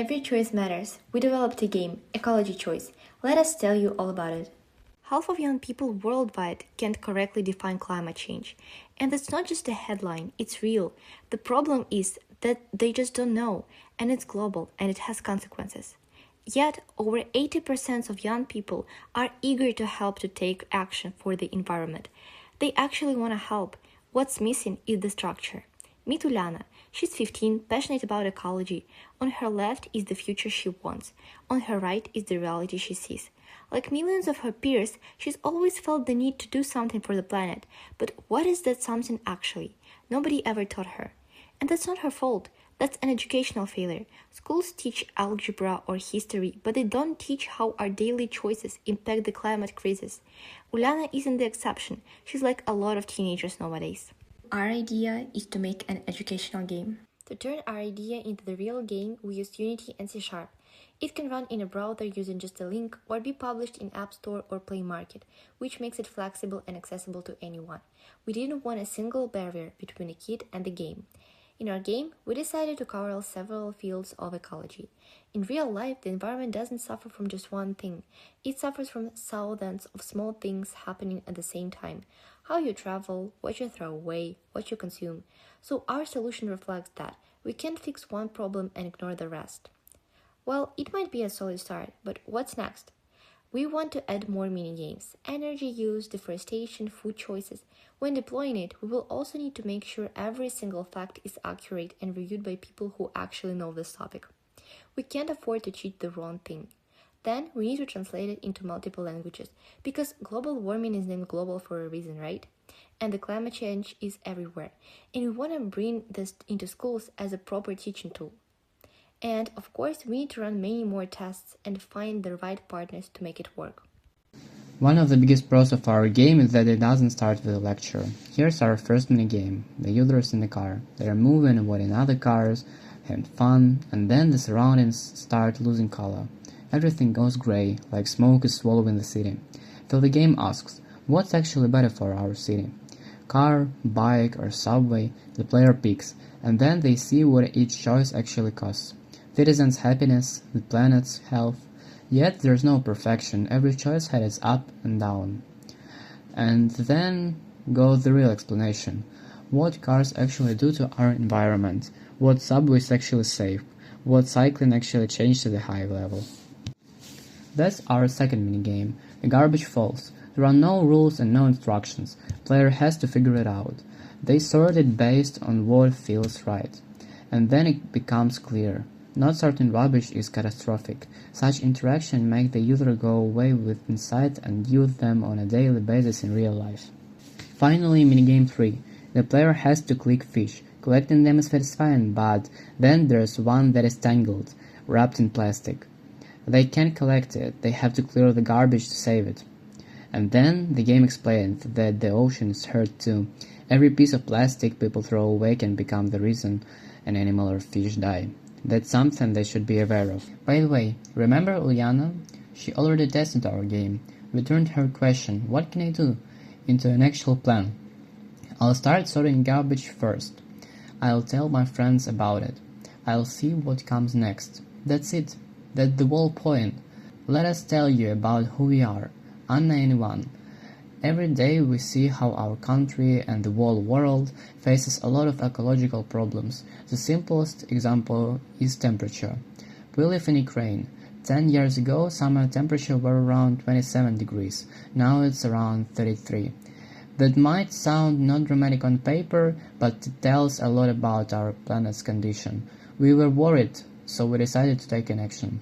Every choice matters. We developed a game, Ecology Choice. Let us tell you all about it. Half of young people worldwide can't correctly define climate change. And that's not just a headline, it's real. The problem is that they just don't know, and it's global and it has consequences. Yet, over 80% of young people are eager to help to take action for the environment. They actually want to help. What's missing is the structure. Meet Uliana. She's 15, passionate about ecology. On her left is the future she wants. On her right is the reality she sees. Like millions of her peers, she's always felt the need to do something for the planet. But what is that something actually? Nobody ever taught her. And that's not her fault. That's an educational failure. Schools teach algebra or history, but they don't teach how our daily choices impact the climate crisis. Uliana isn't the exception. She's like a lot of teenagers nowadays. Our idea is to make an educational game. To turn our idea into the real game, we used Unity and C#. It can run in a browser using just a link or be published in App Store or Play Market, which makes it flexible and accessible to anyone. We didn't want a single barrier between the kid and the game. In our game, we decided to cover several fields of ecology. In real life, the environment doesn't suffer from just one thing. It suffers from thousands of small things happening at the same time. How you travel, what you throw away, what you consume. So our solution reflects that. We can't fix one problem and ignore the rest. Well, it might be a solid start, but what's next? We want to add more mini-games, energy use, deforestation, food choices. When deploying it, we will also need to make sure every single fact is accurate and reviewed by people who actually know this topic. We can't afford to cheat the wrong thing. Then we need to translate it into multiple languages, because global warming is named global for a reason, right? And the climate change is everywhere, and we want to bring this into schools as a proper teaching tool. And of course, we need to run many more tests and find the right partners to make it work. One of the biggest pros of our game is that it doesn't start with a lecture. Here's our first minigame. The users in the car. They are moving, avoiding other cars, having fun, and then the surroundings start losing color. Everything goes gray, like smoke is swallowing the city. So the game asks, what's actually better for our city? Car, bike, or subway? The player picks, and then they see what each choice actually costs. Citizens' happiness, the planet's health. Yet there's no perfection, every choice had its up and down. And then goes the real explanation. What cars actually do to our environment, what subways actually save, what cycling actually changed to the high level. That's our second minigame, the garbage falls. There are no rules and no instructions, player has to figure it out. They sort it based on what feels right. And then it becomes clear. Not sorting rubbish is catastrophic. Such interaction make the user go away with insight and use them on a daily basis in real life. Finally, minigame 3. The player has to click fish. Collecting them is satisfying, but then there's one that is tangled, wrapped in plastic. They can't collect it, they have to clear the garbage to save it. And then the game explains that the ocean is hurt too. Every piece of plastic people throw away can become the reason an animal or fish die. That's something they should be aware of. By the way, remember Uliana? She already tested our game. We turned her question, what can I do, into an actual plan. I'll start sorting garbage first. I'll tell my friends about it. I'll see what comes next. That's it. That's the whole point. Let us tell you about who we are. Anna and Ivan. Every day we see how our country and the whole world faces a lot of ecological problems. The simplest example is temperature. We live in Ukraine. 10 years ago, summer temperature were around 27 degrees. Now it's around 33. That might sound not dramatic on paper, but it tells a lot about our planet's condition. We were worried, so we decided to take an action.